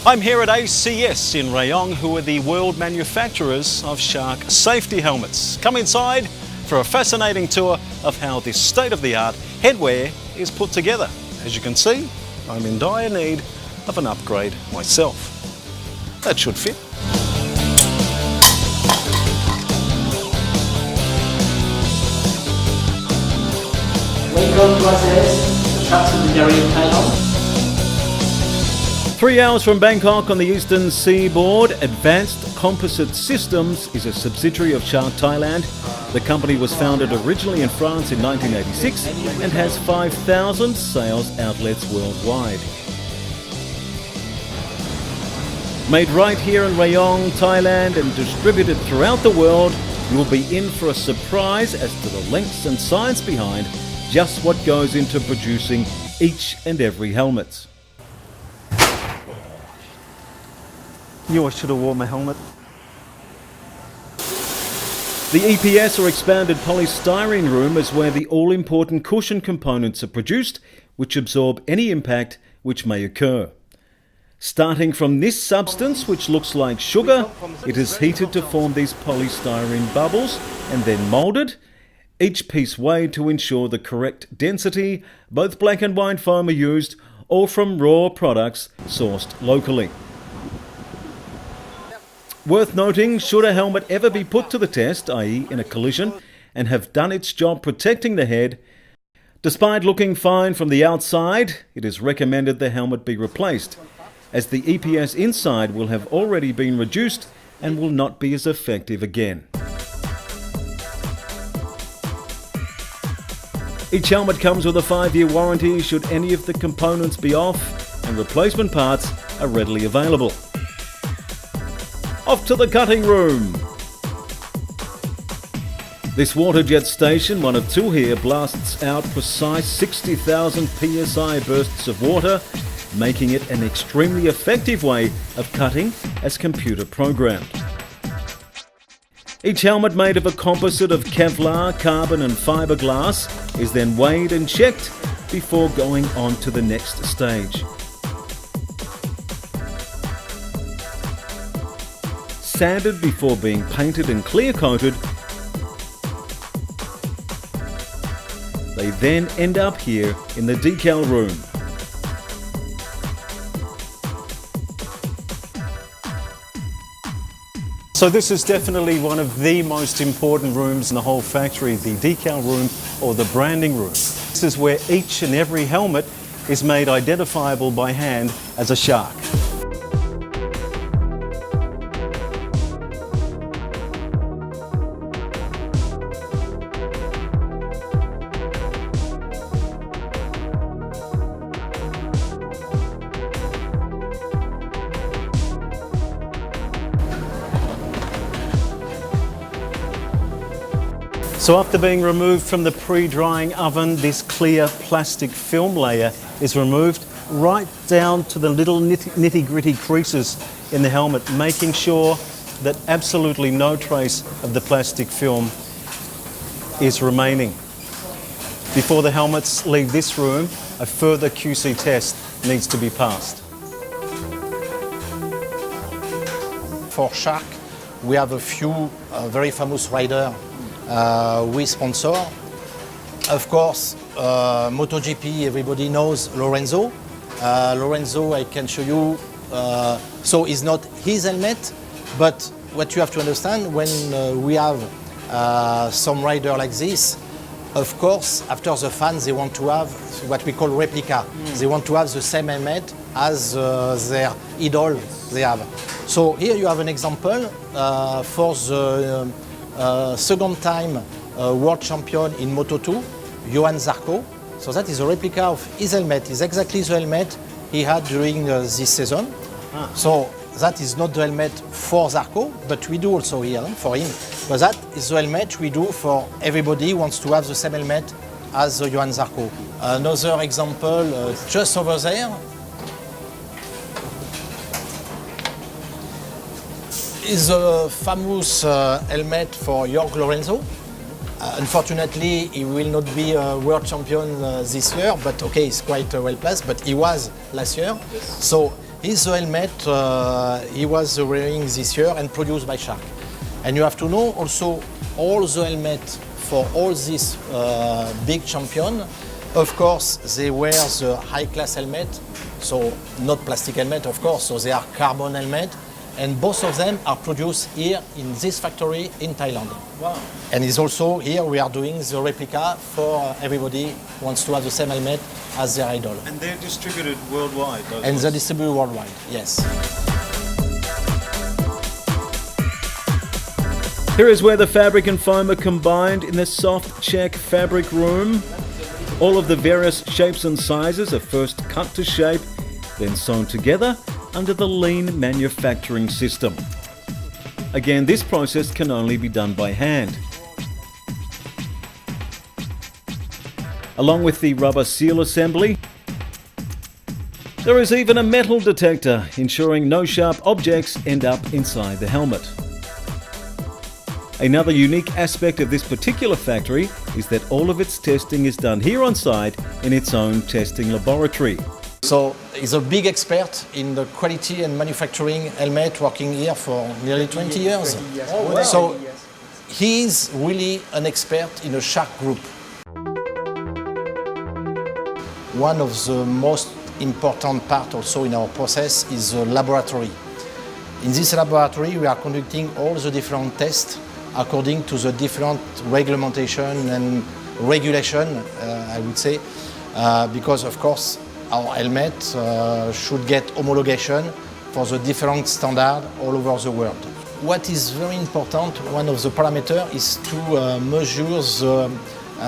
I'm here at ACS in Rayong, who are the world manufacturers of shark safety helmets. Come inside for a fascinating tour of how this state-of-the-art headwear is put together. As you can see, I'm in dire need of an upgrade myself. That should fit. Welcome to ACS, the shark subsidiary in Thailand. 3 hours from Bangkok on the eastern seaboard, Advanced Composite Systems is a subsidiary of Shark Thailand. The company was founded originally in France in 1986 and has 5,000 sales outlets worldwide. Made right here in Rayong, Thailand, and distributed throughout the world, you will be in for a surprise as to the lengths and science behind just what goes into producing each and every helmet. Knew I should have worn my helmet. The EPS, or expanded polystyrene room, is where the all-important cushion components are produced, which absorb any impact which may occur. Starting from this substance, which looks like sugar, it is heated to form these polystyrene bubbles and then moulded, each piece weighed to ensure the correct density. Both black and white foam are used, or from raw products sourced locally. Worth noting, should a helmet ever be put to the test, i.e. in a collision, and have done its job protecting the head, despite looking fine from the outside, it is recommended the helmet be replaced, as the EPS inside will have already been reduced and will not be as effective again. Each helmet comes with a 5-year warranty should any of the components be off, and replacement parts are readily available. Off to the cutting room. This water jet station, one of two here, blasts out precise 60,000 psi bursts of water, making it an extremely effective way of cutting as computer programmed. Each helmet, made of a composite of Kevlar, carbon and fiberglass, is then weighed and checked before going on to the next stage. Sanded before being painted and clear coated, they then end up here in the decal room. So this is definitely one of the most important rooms in the whole factory, the decal room or the branding room. This is where each and every helmet is made identifiable by hand as a shark. So after being removed from the pre-drying oven, this clear plastic film layer is removed right down to the little nitty-gritty creases in the helmet, making sure that absolutely no trace of the plastic film is remaining. Before the helmets leave this room, a further QC test needs to be passed. For Shark, we have a few very famous riders we sponsor. Of course, MotoGP, everybody knows Lorenzo. Lorenzo, I can show you, so it's not his helmet, but what you have to understand, when we have some rider like this, of course, after the fans, they want to have what we call replica. They want to have the same helmet as their idol they have. So here you have an example for the second time world champion in Moto2, Johan Zarco. So that is a replica of his helmet. It's exactly the helmet he had during this season. So that is not the helmet for Zarco, but we do also here for him. But that is the helmet we do for everybody who wants to have the same helmet as Johan Zarco. Another example, just over there, is a famous helmet for Jorge Lorenzo. Unfortunately, he will not be a world champion this year, but okay, he's quite well placed, but he was last year. So Is the helmet he was wearing this year and produced by Shark. And you have to know also all the helmet for all these big champion. Of course, they wear the high-class helmet, so not plastic helmet, of course, so they are carbon helmet. And both of them are produced here in this factory in Thailand. Wow. And it's also here we are doing the replica for everybody who wants to have the same helmet as their idol. And they're distributed worldwide, those And ones? they're distributed worldwide, yes. Here is where the fabric and foam are combined in the soft check fabric room. All of the various shapes and sizes are first cut to shape, then sewn together under the lean manufacturing system. Again, this process can only be done by hand. Along with the rubber seal assembly, there is even a metal detector, ensuring no sharp objects end up inside the helmet. Another unique aspect of this particular factory is that all of its testing is done here on site in its own testing laboratory. So he's a big expert in the quality and manufacturing helmet, working here for nearly 20 years. Oh, wow. So he's really an expert in a Shark group. One of the most important part also in our process is the laboratory. In this laboratory we are conducting all the different tests according to the different regulation and regulation, I would say, because of course our helmet should get homologation for the different standards all over the world. What is very important, one of the parameters is to measure the,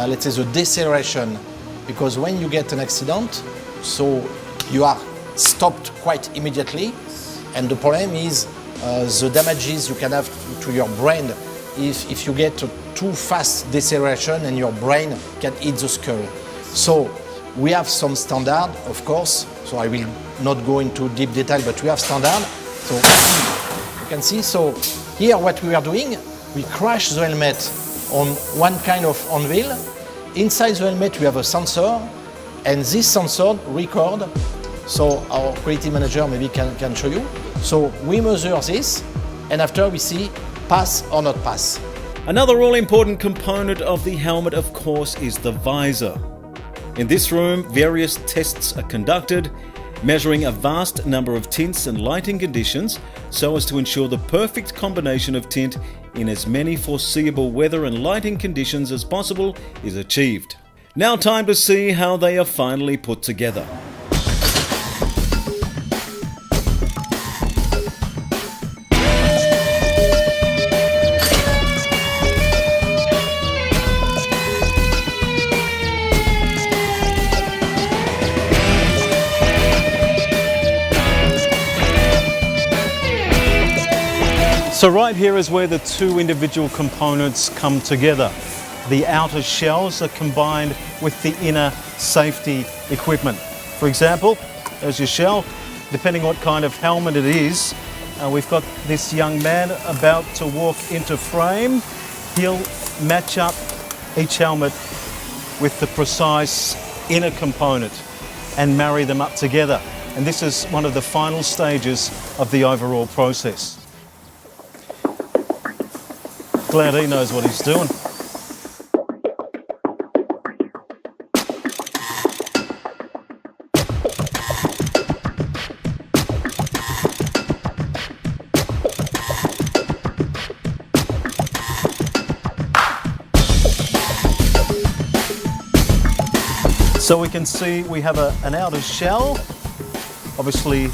let's say, the deceleration, because when you get an accident, so you are stopped quite immediately, and the problem is the damages you can have to your brain if you get a too fast deceleration and your brain can hit the skull. So we have some standard, of course, so I will not go into deep detail, but we have standard. So you can see, so here what we are doing, we crash the helmet on one kind of anvil. Inside the helmet we have a sensor, and this sensor record, so our quality manager maybe can show you. So we measure this, and after we see pass or not pass. Another all-important component of the helmet, of course, is the visor. In this room, various tests are conducted, measuring a vast number of tints and lighting conditions so as to ensure the perfect combination of tint in as many foreseeable weather and lighting conditions as possible is achieved. Now time to see how they are finally put together. So right here is where the two individual components come together. The outer shells are combined with the inner safety equipment. For example, there's your shell. Depending what kind of helmet it is, we've got this young man about to walk into frame. He'll match up each helmet with the precise inner component and marry them up together. And this is one of the final stages of the overall process. Glad he knows what he's doing. So we can see we have an outer shell. Obviously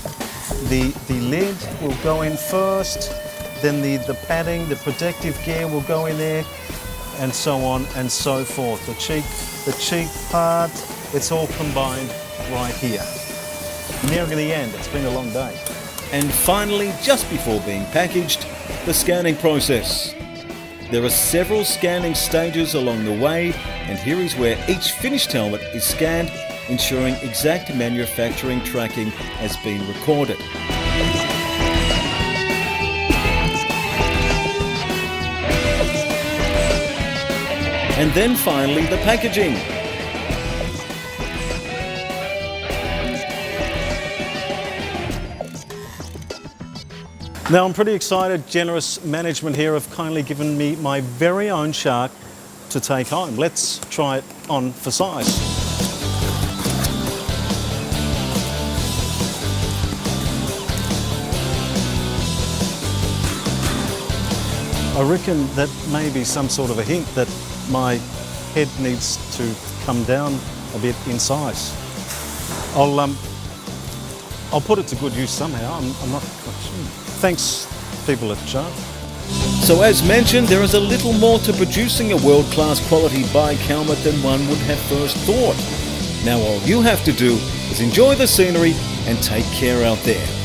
the lid will go in first, then the padding, the protective gear will go in there, and so on and so forth. The cheek part, it's all combined right here. Nearing the end, it's been a long day. And finally, just before being packaged, the scanning process. There are several scanning stages along the way, and here is where each finished helmet is scanned, ensuring exact manufacturing tracking has been recorded. And then finally the packaging. Now I'm pretty excited. Generous management here have kindly given me my very own shark to take home. Let's try it on for size. I reckon that may be some sort of a hint that my head needs to come down a bit in size. I'll put it to good use somehow. I'm not quite sure. Thanks, people at Shark. So as mentioned, there is a little more to producing a world-class quality bike helmet than one would have first thought. Now all you have to do is enjoy the scenery and take care out there.